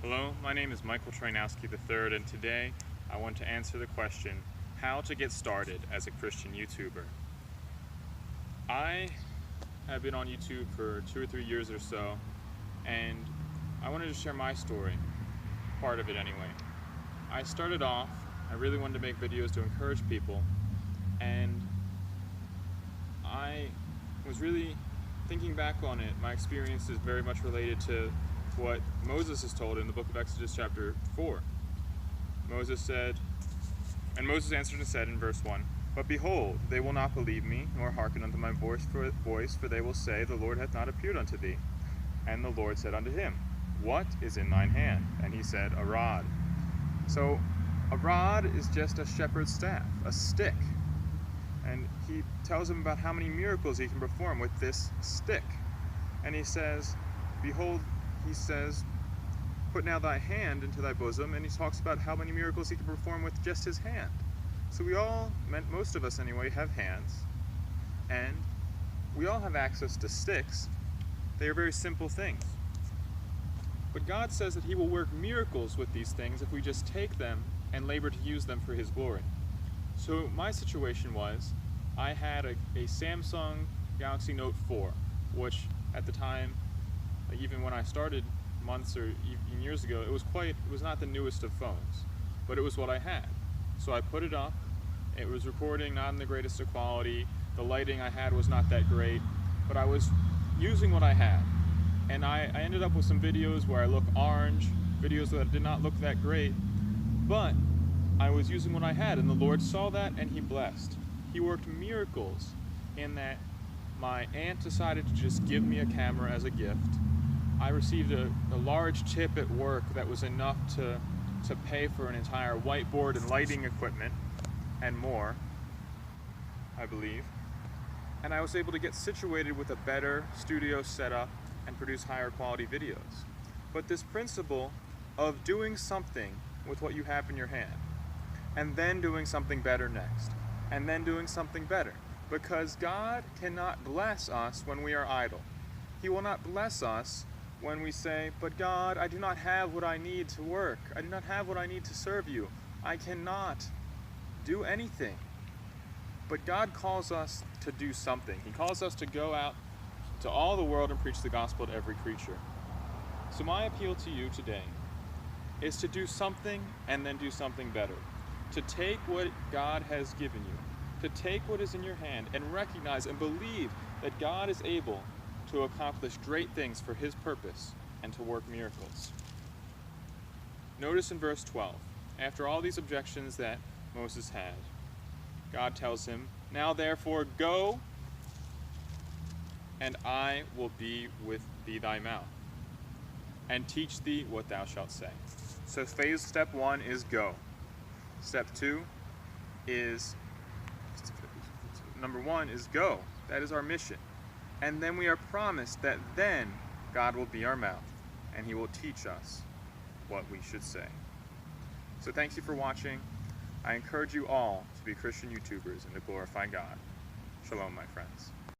Hello, my name is Michael Trojanowski III, and today I want to answer the question, how to get started as a Christian YouTuber. I have been on YouTube for 2 or 3 years or so, and I wanted to share my story, part of it anyway. I started off, I really wanted to make videos to encourage people, and I was really thinking back on it. My experience is very much related to what Moses is told in the book of Exodus chapter 4. Moses answered and said in verse 1, "But behold, they will not believe me, nor hearken unto my voice, for they will say, The Lord hath not appeared unto thee. And the Lord said unto him, What is in thine hand? And he said, A rod." So, a rod is just a shepherd's staff, a stick. And he tells him about how many miracles he can perform with this stick. And he says, "Behold," he says, "put now thy hand into thy bosom," and he talks about how many miracles he can perform with just his hand. So most of us anyway, have hands, and we all have access to sticks. They are very simple things. But God says that he will work miracles with these things if we just take them and labor to use them for his glory. So my situation was, I had a Samsung Galaxy Note 4, which at the time, even when I started months or even years ago, it was not the newest of phones, but it was what I had. So I put it up. It was recording not in the greatest of quality. The lighting I had was not that great, but I was using what I had. And I ended up with some videos where I look orange, videos that did not look that great, but I was using what I had, and the Lord saw that and he blessed. He worked miracles in that my aunt decided to just give me a camera as a gift. I received a large tip at work that was enough to pay for an entire whiteboard and lighting equipment and more, I believe. And I was able to get situated with a better studio setup and produce higher quality videos. But this principle of doing something with what you have in your hand, and then doing something better next, and then doing something better, because God cannot bless us when we are idle. He will not bless us when we say, "But God, I do not have what I need to work. I do not have what I need to serve you. I cannot do anything." But God calls us to do something. He calls us to go out to all the world and preach the gospel to every creature. So my appeal to you today is to do something and then do something better. To take what God has given you, to take what is in your hand and recognize and believe that God is able to accomplish great things for his purpose and to work miracles. Notice in verse 12, after all these objections that Moses had, God tells him, "Now therefore go, and I will be with thee thy mouth, and teach thee what thou shalt say." So step 1 is go. Step 2 is, number 1 is go. That is our mission. And then we are promised that then God will be our mouth, and he will teach us what we should say. So thank you for watching. I encourage you all to be Christian YouTubers and to glorify God. Shalom, my friends.